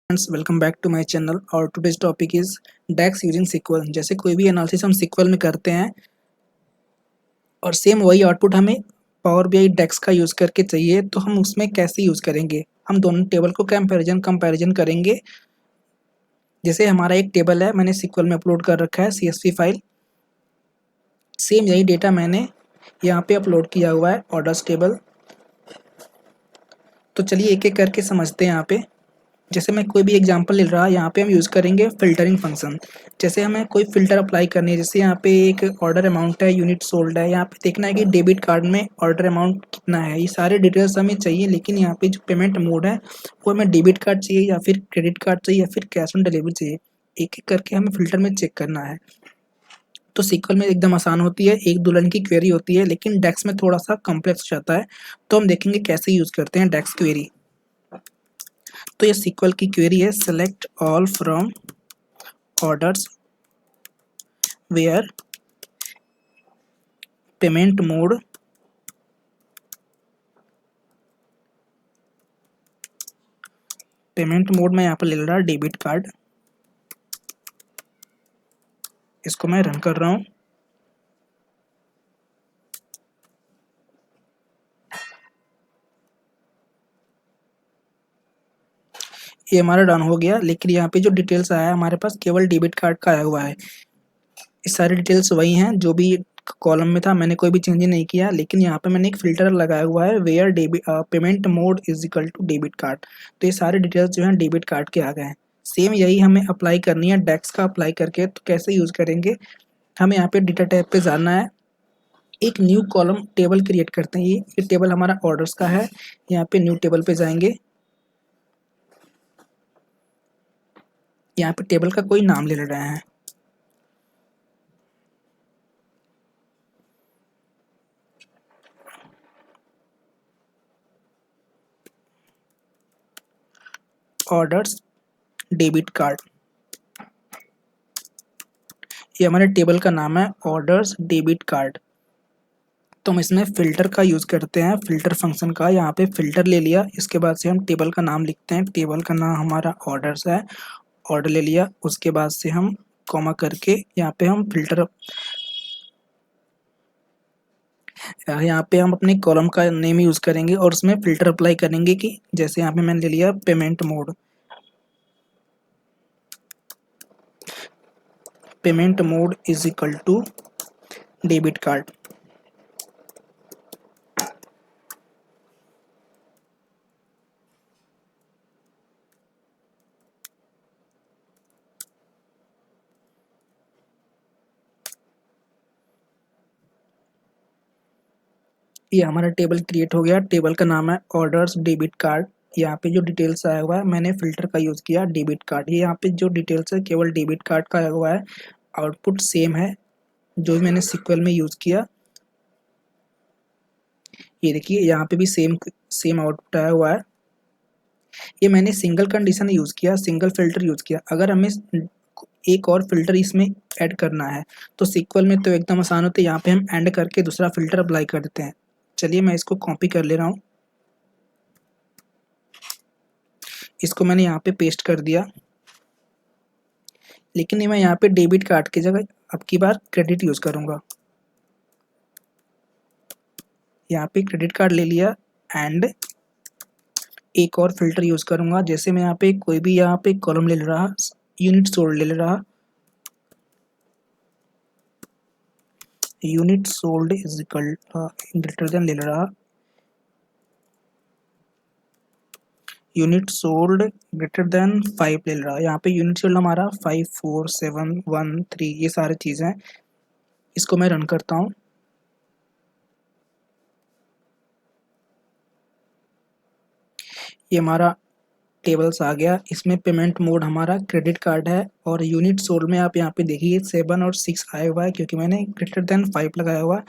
Friends, welcome back to my channel और today's topic is dex using SQL. जैसे कोई भी एनालिसिस हम सिक्वल में करते हैं और सेम वही आउटपुट हमें पावर बीआई डेक्स का यूज़ करके चाहिए, तो हम उसमें कैसे यूज़ करेंगे। हम दोनों टेबल को कंपैरिजन करेंगे। जैसे हमारा एक टेबल है, मैंने सिक्वल में अपलोड कर रखा है CSV फाइल। सेम यही डेटा मैंने यहाँ पे अपलोड किया हुआ है ऑर्डर्स टेबल। तो चलिए एक एक करके समझते हैं यहाँ पे। जैसे मैं कोई भी एग्जांपल ले रहा, यहाँ पे हम यूज़ करेंगे फ़िल्टरिंग फंक्शन। जैसे हमें कोई फ़िल्टर अप्लाई करनी है, जैसे यहाँ पे एक ऑर्डर अमाउंट है, यूनिट सोल्ड है, यहाँ पे देखना है कि डेबिट कार्ड में ऑर्डर अमाउंट कितना है। ये सारे डिटेल्स हमें चाहिए, लेकिन यहाँ पे जो पेमेंट मोड है वो हमें डेबिट कार्ड चाहिए या फिर क्रेडिट कार्ड चाहिए या फिर कैश ऑन डिलीवरी चाहिए। एक एक करके हमें फ़िल्टर में चेक करना है। तो सिक्वल में एकदम आसान होती है, एक दो लाइन की क्वेरी होती है, लेकिन डेक्स में थोड़ा सा कॉम्प्लेक्स हो जाता है। तो हम देखेंगे कैसे यूज़ करते हैं डेक्स क्वेरी। तो ये सिक्वल की क्वेरी है, select all from orders where payment mode में यहाँ पर ले रहा डेबिट कार्ड। इसको मैं रन कर रहा हूँ। ये हमारा डन हो गया, लेकिन यहाँ पे जो डिटेल्स आया है हमारे पास केवल डेबिट कार्ड का आया हुआ है। ये सारे डिटेल्स वही हैं जो भी कॉलम में था, मैंने कोई भी चेंज नहीं किया। लेकिन यहाँ पे मैंने एक फिल्टर लगाया हुआ है, where debit payment mode is equal to debit card. तो ये सारे डिटेल्स जो हैं डेबिट कार्ड के आ गए हैं। सेम यही हमें अप्लाई करनी है डेक्स का अप्लाई करके। तो कैसे यूज़ करेंगे, हमें यहाँ पे डेटा टैब पे जाना है, एक न्यू कॉलम टेबल क्रिएट करते हैं। ये टेबल हमारा ऑर्डर्स का है। यहाँ पे न्यू टेबल पे जाएंगे, यहाँ पे टेबल का कोई नाम ले रहे हैं। ऑर्डर्स डेबिट कार्ड, ये हमारे टेबल का नाम है ऑर्डर्स डेबिट कार्ड। तो हम इसमें फ़िल्टर का यूज़ करते हैं, फ़िल्टर फंक्शन का। यहाँ पे फ़िल्टर ले लिया, इसके बाद से हम टेबल का नाम लिखते हैं। टेबल का नाम हमारा ऑर्डर्स है, ऑर्डर ले लिया। उसके बाद से हम कॉमा करके यहाँ पे हम फ़िल्टर, यहाँ पे हम अपने कॉलम का नेम यूज़ करेंगे और उसमें फ़िल्टर अप्लाई करेंगे कि जैसे यहाँ पे मैंने ले लिया payment mode. Payment mode is equal to debit card. ये हमारा टेबल क्रिएट हो गया। टेबल का नाम है ऑर्डर्स डेबिट कार्ड। यहाँ पे जो डिटेल्स आया हुआ है, मैंने फ़िल्टर का यूज़ किया डेबिट कार्ड। ये यहाँ पे जो डिटेल्स है केवल डेबिट कार्ड का आया हुआ है। आउटपुट सेम है जो मैंने सिक्वल में यूज़ किया। ये देखिए यहाँ पे भी सेम आउटपुट आया हुआ है। ये मैंने सिंगल कंडीशन यूज़ किया, सिंगल फ़िल्टर यूज़ किया। अगर हमें एक और फ़िल्टर इसमें ऐड करना है तो सिक्वल में तो एकदम आसान होता है, यहाँ पे हम एंड करके दूसरा फ़िल्टर अप्लाई कर देते हैं। चलिए मैं इसको कॉपी कर ले रहा हूँ, इसको मैंने यहाँ पे पेस्ट कर दिया। लेकिन मैं यहाँ पे डेबिट कार्ड की जगह अब की बार क्रेडिट यूज़ करूँगा। यहाँ पे क्रेडिट कार्ड ले लिया एंड एक और फ़िल्टर यूज़ करूँगा। जैसे मैं यहाँ पे कोई भी यहाँ पे कॉलम ले रहा, यूनिट सोल्ड ले रहा, unit sold is equal greater than ले रहा, यूनिट सोल्ड ग्रेटर देन 5 ले रहा। यहाँ पे यूनिट सोल्ड हमारा 5, 4, 7, 1, 3 ये सारी चीज़ें। इसको मैं रन करता हूँ। ये हमारा टेबल्स आ गया। इसमें पेमेंट मोड हमारा क्रेडिट कार्ड है और यूनिट सोल्ड में आप यहाँ पे देखिए 7 और 6 आया हुआ है, क्योंकि मैंने ग्रेटर देन 5 लगाया हुआ है।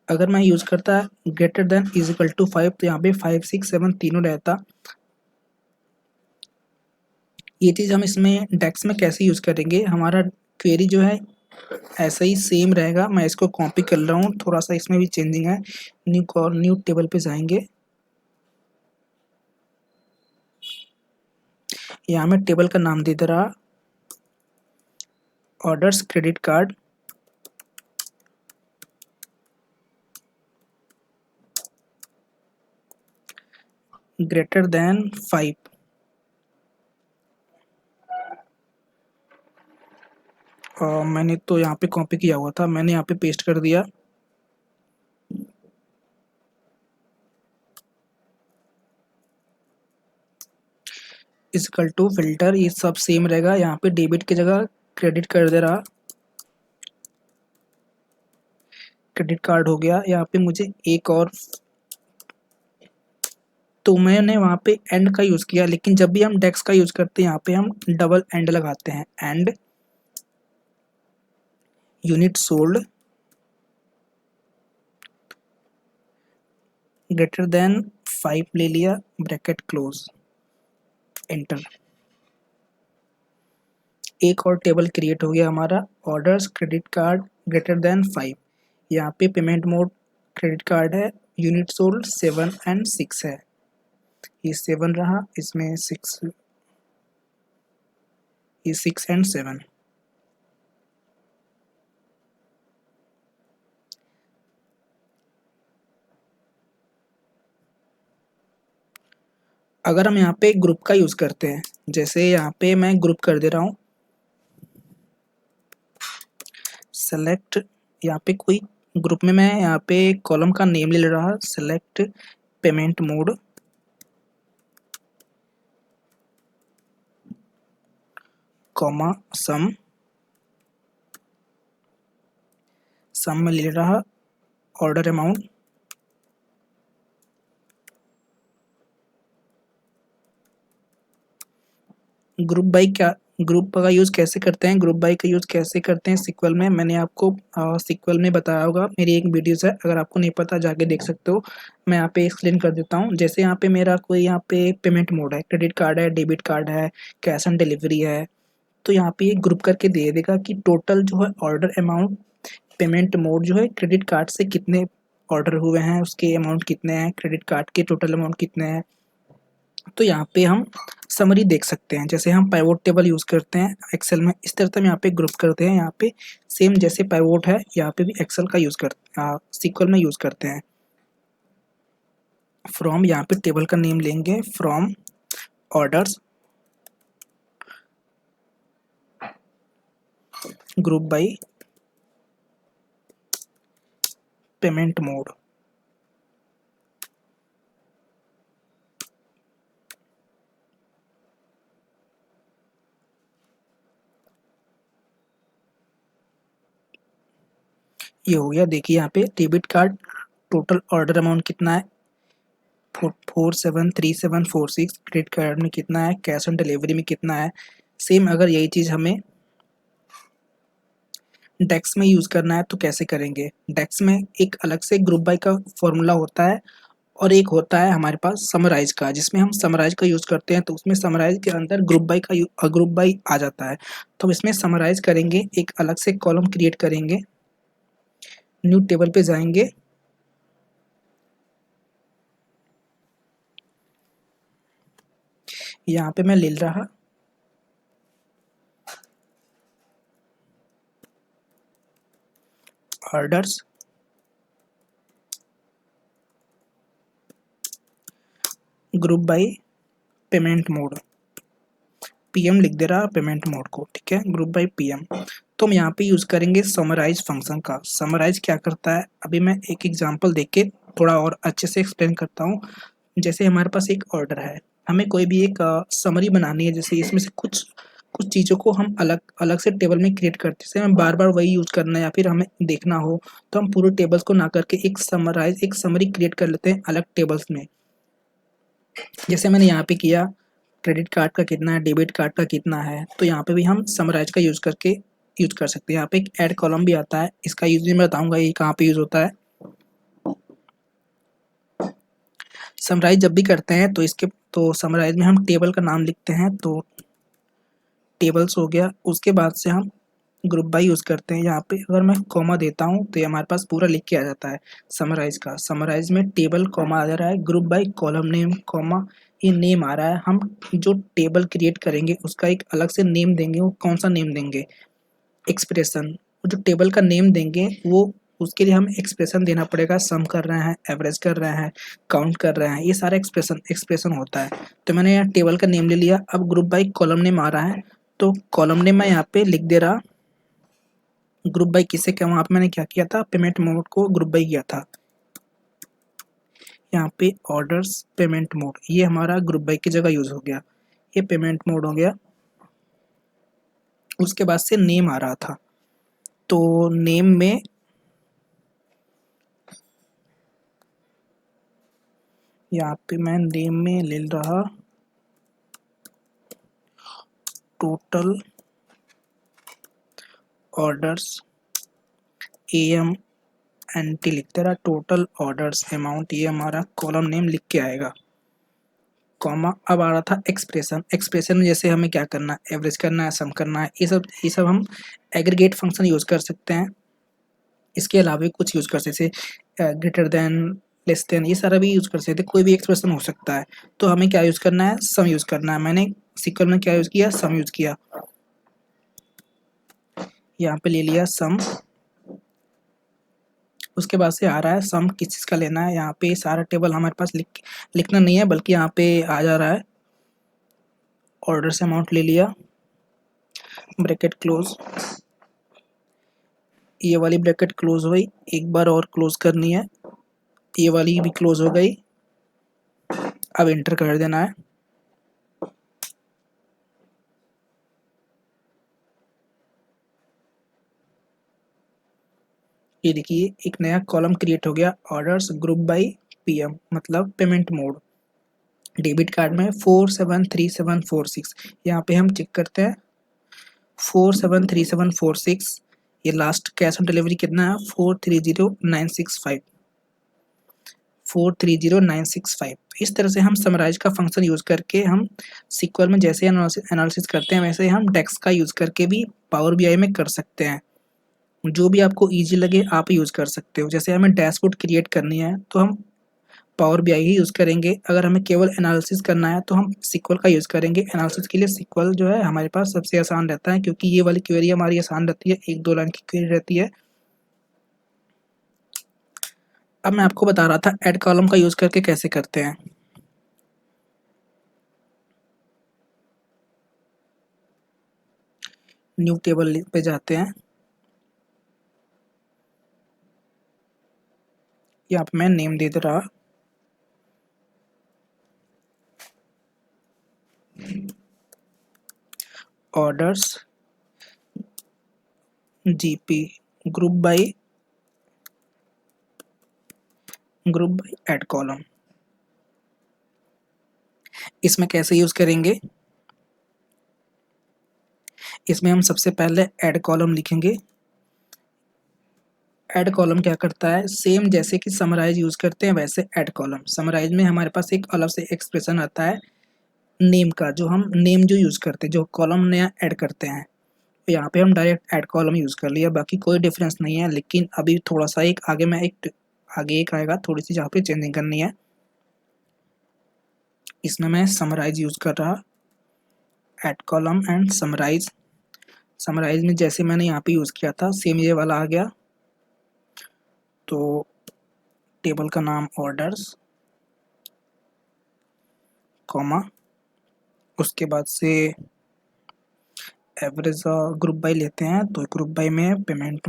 अगर मैं यूज़ करता greater than is equal to 5 तो यहाँ पे 5, 6, 7 तीनों रहता। ये चीज़ हम इसमें डेक्स में कैसे यूज़ करेंगे, हमारा क्वेरी जो है ऐसा ही सेम रहेगा। मैं इसको कॉपी कर रहा हूँ, थोड़ा सा इसमें भी चेंजिंग है। न्यू टेबल पे जाएंगे, यहाँ मैं टेबल का नाम दे दे रहा orders credit card greater than 5। मैंने तो यहाँ पे कॉपी किया हुआ था, मैंने यहाँ पे पेस्ट कर दिया। इक्वल टू फिल्टर, ये सब सेम रहेगा। यहाँ पे डेबिट की जगह क्रेडिट कर दे रहा, क्रेडिट कार्ड हो गया। यहाँ पे मुझे एक और, तो मैंने वहाँ पे एंड का यूज़ किया, लेकिन जब भी हम डेक्स का यूज़ करते हैं यहाँ पे हम डबल एंड लगाते हैं। And unit sold greater than 5 ले लिया, ब्रैकेट क्लोज, एंटर। एक और टेबल क्रिएट हो गया हमारा, orders credit card greater than 5। यहाँ पे पेमेंट मोड क्रेडिट कार्ड है, यूनिट सोल्ड 7 एंड 6 है। ये 7 रहा, इसमें 6, ये 6 एंड 7। अगर हम यहाँ पे ग्रुप का यूज़ करते हैं, जैसे यहाँ पे मैं ग्रुप कर दे रहा हूँ, सेलेक्ट, यहाँ पे कोई ग्रुप में मैं यहाँ पे कॉलम का नेम ले रहा, सेलेक्ट पेमेंट मोड, कॉमा सम में ले रहा ऑर्डर अमाउंट, ग्रुप बाई क्या, ग्रुप का यूज़ कैसे करते हैं, ग्रुप बाई का यूज़ कैसे करते हैं सिक्वल में, मैंने आपको सिक्वल में बताया होगा, मेरी एक वीडियोस है, अगर आपको नहीं पता जाके देख सकते हो। मैं यहाँ पे एक्सप्लेन कर देता हूँ। जैसे यहाँ पे मेरा कोई यहाँ पे पेमेंट मोड है, क्रेडिट कार्ड है, डेबिट कार्ड है, कैश ऑन डिलीवरी है, तो यहाँ पे ये ग्रुप करके दे देगा कि टोटल जो है ऑर्डर अमाउंट, पेमेंट मोड जो है क्रेडिट कार्ड से कितने ऑर्डर हुए हैं, उसके अमाउंट कितने हैं, क्रेडिट कार्ड के टोटल अमाउंट कितने हैं। तो यहाँ पे हम समरी देख सकते हैं। जैसे हम पाइवोट टेबल यूज़ करते हैं एक्सेल में, इस तरह से हम यहाँ पे ग्रुप करते हैं। यहाँ पे सेम जैसे पाइवोट है, यहाँ पे भी एक्सेल का यूज़ सीक्वल में यूज़ करते हैं। फ्रॉम, यहाँ पे टेबल का नेम लेंगे, from orders group by payment mode. ये हो गया। देखिए यहाँ पे debit card total order amount कितना है, 473746। क्रेडिट कार्ड में कितना है, कैश ऑन डिलीवरी में कितना है। सेम अगर यही चीज़ हमें डेक्स में यूज़ करना है तो कैसे करेंगे। डेक्स में एक अलग से ग्रुप बाय का फॉर्मूला होता है, और एक होता है हमारे पास समराइज का, जिसमें हम समराइज का यूज़ करते हैं। तो उसमें समराइज के अंदर ग्रुप बाय आ जाता है। तो इसमें समराइज करेंगे, एक अलग से कॉलम क्रिएट करेंगे, न्यू टेबल पे जाएंगे, यहाँ पे मैं ले रहा orders group by payment mode, PM लिख दे रहा पेमेंट मोड को, ठीक है, ग्रुप बाय पीएम। तो हम यहाँ पे यूज़ करेंगे समराइज फंक्शन का। समराइज क्या करता है, अभी मैं एक एग्जांपल देके थोड़ा और अच्छे से एक्सप्लेन करता हूँ। जैसे हमारे पास एक ऑर्डर है, हमें कोई भी एक समरी बनानी है, जैसे इसमें से कुछ कुछ चीज़ों को हम अलग अलग से टेबल में क्रिएट करते हैं। जैसे हमें बार बार वही यूज़ करना है या फिर हमें देखना हो, तो हम पूरे टेबल्स को ना करके एक समरी क्रिएट कर लेते हैं अलग टेबल्स में। जैसे मैंने यहाँ पे किया, क्रेडिट कार्ड का कितना है, डेबिट कार्ड का कितना है, तो यहाँ पे भी हम समराइज का यूज़ करके यूज़ कर सकते हैं। यहाँ पे एक ऐड कॉलम भी आता है, इसका यूज़ भी मैं बताऊंगा ये कहाँ पे यूज़ होता है। समराइज जब भी करते हैं तो समराइज में हम टेबल का नाम लिखते हैं, तो टेबल्स हो गया। उसके बाद से हम ग्रुप बाय यूज़ करते हैं। यहाँ पे अगर मैं कॉमा देता हूँ तो ये हमारे पास पूरा लिख के आ जाता है समराइज़ का। समराइज़ में टेबल कॉमा आ जा रहा है, group by column name comma ये नेम आ रहा है। हम जो टेबल क्रिएट करेंगे उसका एक अलग से नेम देंगे। वो कौन सा नेम देंगे? एक्सप्रेशन। वो जो टेबल का नेम देंगे वो उसके लिए हम एक्सप्रेशन देना पड़ेगा। सम कर रहे हैं, एवरेज कर रहे हैं, काउंट कर रहे हैं, ये सारा एक्सप्रेशन होता है। तो मैंने यहाँ टेबल का नेम ले लिया। अब ग्रुप बाय कॉलम नेम आ रहा है तो कॉलम नेम मैं यहाँ पे लिख दे रहा। ग्रुप बाय किसे क्या, वहाँ पे मैंने क्या किया था, पेमेंट मोड को ग्रुप बाय किया था। यहाँ पे ऑर्डर्स पेमेंट मोड ये हमारा ग्रुप बाय की जगह यूज हो गया। ये पेमेंट मोड हो गया। उसके बाद से नेम आ रहा था तो नेम में यहाँ पे मैं नेम में ले रहा total orders M N T लिखते रहा। टोटल ऑर्डर्स अमाउंट ये हमारा कॉलम नेम लिख के आएगा। कॉमा अब आ रहा था एक्सप्रेशन। एक्सप्रेशन में जैसे हमें क्या करना है, एवरेज करना है, सम करना है, ये सब हम एग्रीगेट फंक्शन यूज कर सकते हैं। इसके अलावा भी कुछ यूज कर सकते हैं, ग्रेटर देन, लेस देन, ये सारा भी यूज कर सकते हैं। कोई भी एक्सप्रेशन हो सकता है। तो हमें क्या यूज करना है, सम यूज करना है। मैंने सिक्वल में क्या यूज किया, सम यूज किया। यहाँ पे ले लिया सम। उसके बाद से आ रहा है सम किस चीज़ का लेना है। यहाँ पे सारा टेबल हमारे पास लिखना नहीं है, बल्कि यहाँ पे आ जा रहा है ऑर्डर से अमाउंट ले लिया, ब्रैकेट क्लोज। ये वाली ब्रैकेट क्लोज हुई, एक बार और क्लोज करनी है, ये वाली भी क्लोज हो गई। अब एंटर कर देना है। ये देखिए एक नया कॉलम क्रिएट हो गया, ऑर्डर्स ग्रुप बाय पीएम मतलब पेमेंट मोड। डेबिट कार्ड में 473746 यहाँ पे हम चेक करते हैं 473746। ये लास्ट कैश ऑन डिलीवरी कितना है, 430965 430965। इस तरह से हम समराइज का फंक्शन यूज करके हम सिक्वल में जैसे एनालिसिस करते हैं वैसे हम डेक्स का यूज करके भी पावर बीआई में कर सकते हैं। जो भी आपको इजी लगे आप यूज कर सकते हो। जैसे हमें डैशबोर्ड क्रिएट करनी है तो हम पावर बीआई ही यूज करेंगे। अगर हमें केवल एनालिसिस करना है तो हम सिक्वल का यूज करेंगे। एनालिसिस के लिए सिक्वल जो है हमारे पास सबसे आसान रहता है, क्योंकि ये वाली क्वेरी हमारी आसान रहती है, 1-2 लाइन की क्वेरी रहती है। अब मैं आपको बता रहा था ऐड कॉलम का यूज करके कैसे करते हैं। न्यू टेबल पे जाते हैं। यहाँ पे मैं नेम दे रहा orders GP group by add column. इसमें कैसे यूज करेंगे, इसमें हम सबसे पहले ऐड कॉलम लिखेंगे। ऐड कॉलम क्या करता है, सेम जैसे कि समराइज यूज करते हैं वैसे ऐड कॉलम। समराइज में हमारे पास एक अलग से एक्सप्रेशन आता है नेम का, जो हम नेम जो यूज करते हैं, जो कॉलम नया ऐड करते हैं। तो यहाँ पे हम डायरेक्ट ऐड कॉलम यूज कर लिया, बाकी कोई डिफरेंस नहीं है। लेकिन अभी थोड़ा सा एक आगे में आगे एक आएगा, थोड़ी सी जहाँ पे चेंजिंग करनी है। इसमें मैं समराइज यूज कर रहा, add column and summarize. Summarize में जैसे मैंने यहाँ पे यूज किया था सेम ये वाला आ गया। तो टेबल का नाम ऑर्डर्स कॉमा, उसके बाद से एवरेज ग्रुप बाय लेते हैं तो ग्रुप बाय में पेमेंट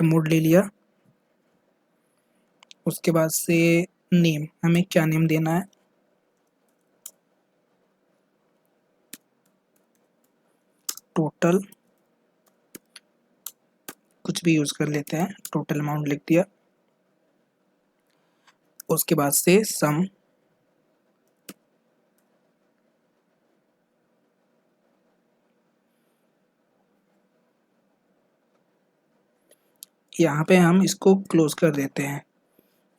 मोड ले लिया। उसके बाद से नेम, हमें क्या नेम देना है, टोटल, कुछ भी यूज कर लेते हैं, टोटल अमाउंट लिख दिया। उसके बाद से सम, यहाँ पे हम इसको क्लोज कर देते हैं।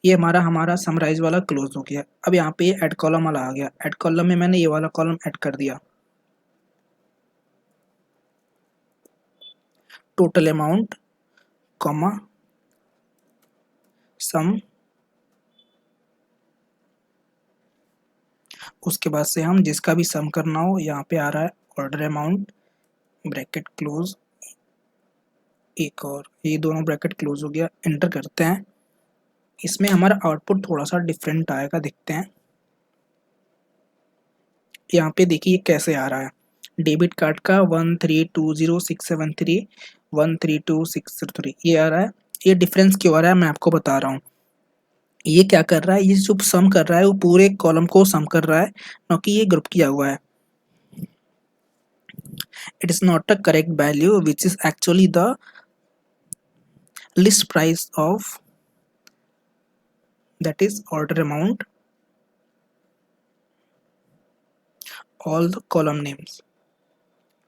ये हमारा समराइज वाला क्लोज हो गया। अब यहाँ पे ऐड कॉलम वाला आ गया। ऐड कॉलम में मैंने ये वाला कॉलम ऐड कर दिया। टोटल अमाउंट कॉमा सम, उसके बाद से हम जिसका भी सम करना हो, यहाँ पे आ रहा है ऑर्डर अमाउंट ब्रैकेट क्लोज, एक और ये दोनों ब्रैकेट क्लोज हो गया, एंटर करते हैं। इसमें हमारा आउटपुट थोड़ा सा डिफरेंट आएगा, देखते हैं। यहाँ पे देखिए कैसे आ रहा है, डेबिट कार्ड का 132067313263 ये आ रहा है। ये डिफरेंस क्यों आ रहा है मैं आपको बता रहा हूँ। ये क्या कर रहा है, ये जो सम कर रहा है वो पूरे कॉलम को सम कर रहा है, ना कि ये ग्रुप किया हुआ है। It is not a correct value which is actually the list price of, that is order amount, all the column names।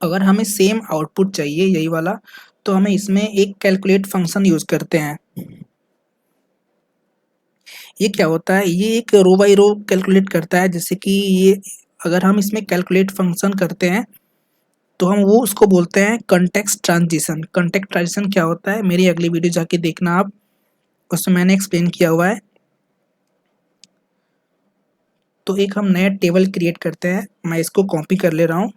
अगर हमें सेम आउटपुट चाहिए यही वाला, तो हमें इसमें एक कैलकुलेट फंक्शन यूज करते हैं। ये क्या होता है, ये एक रो बाई रो कैलकुलेट करता है, जैसे कि ये अगर हम इसमें कैलकुलेट फंक्शन करते हैं तो हम वो उसको बोलते हैं कंटेक्स्ट ट्रांजिशन। कंटेक्स्ट ट्रांजिशन क्या होता है, मेरी अगली वीडियो जाके देखना आप, उसमें मैंने एक्सप्लेन किया हुआ है। तो एक हम नया टेबल क्रिएट करते हैं, मैं इसको कॉपी कर ले रहा हूँ।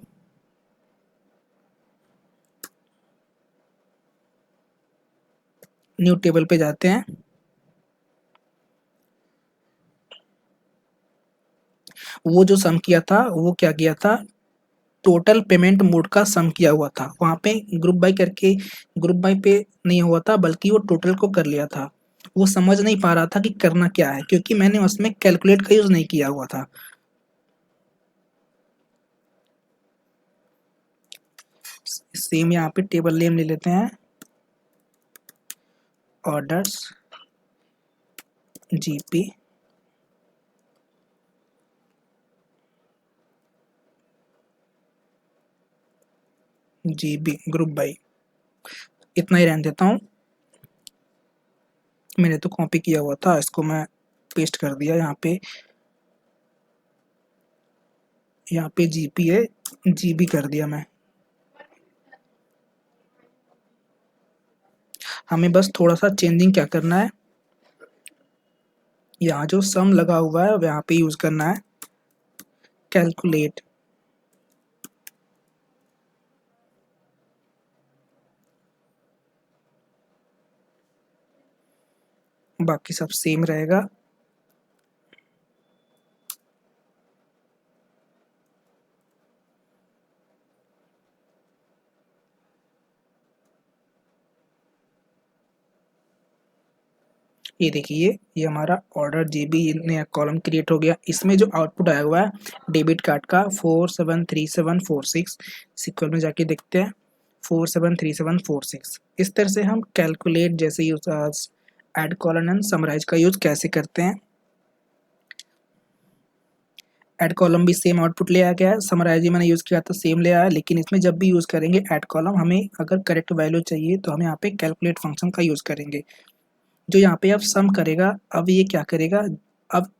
न्यू टेबल पे जाते हैं, वो जो सम किया था वो क्या किया था, टोटल पेमेंट मोड का सम किया हुआ था। वहाँ पे ग्रुप बाय करके ग्रुप बाय पे नहीं हुआ था, बल्कि वो टोटल को कर लिया था। वो समझ नहीं पा रहा था कि करना क्या है, क्योंकि मैंने उसमें कैलकुलेट का यूज नहीं किया हुआ था। सेम यहाँ पे टेबल नेम ले लेते हैं, orders GP, GB group by, इतना ही रहने देता हूँ। मैंने तो कॉपी किया हुआ था, इसको मैं पेस्ट कर दिया यहाँ पे। यहाँ पे जीपी है, जीबी कर दिया मैं। हमें बस थोड़ा सा चेंजिंग क्या करना है, यहाँ जो सम लगा हुआ है यहाँ पे यूज करना है कैलकुलेट। बाकी सब सेम रहेगा। ये देखिए ये हमारा ऑर्डर जीबी नया कॉलम क्रिएट हो गया। इसमें जो आउटपुट आया हुआ है डेबिट कार्ड का 473746, सिक्वल में जाके देखते हैं 473746। इस तरह से हम कैलकुलेट जैसे use add column and summarize का यूज कैसे करते हैं। ऐड कॉलम भी सेम आउटपुट ले आ गया है, समराइज भी मैंने यूज़ किया था सेम ले आया, लेकिन इसमें जब भी यूज़ करेंगे ऐड कॉलम, हमें अगर करेक्ट वैल्यू चाहिए तो हम यहाँ पे कैलकुलेट फंक्शन का यूज़ करेंगे। जो यहाँ पे अब सम करेगा, अब ये क्या करेगा, अब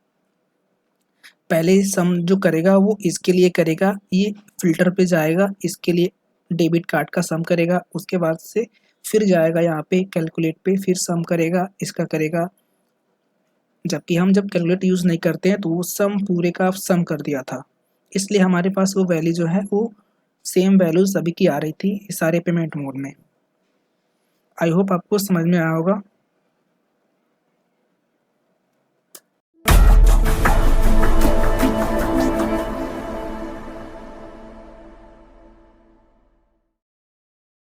पहले सम जो करेगा वो इसके लिए करेगा, ये फिल्टर पे जाएगा, इसके लिए डेबिट कार्ड का सम करेगा, उसके बाद से फिर जाएगा यहाँ पे कैलकुलेट पे, फिर सम करेगा, इसका करेगा। जबकि हम जब कैलकुलेट यूज़ नहीं करते हैं तो वो सम पूरे का सम कर दिया था, इसलिए हमारे पास वो वैल्यू जो है वो सेम वैल्यू सभी की आ रही थी सारे पेमेंट मोड में। आई होप आपको समझ में आया होगा।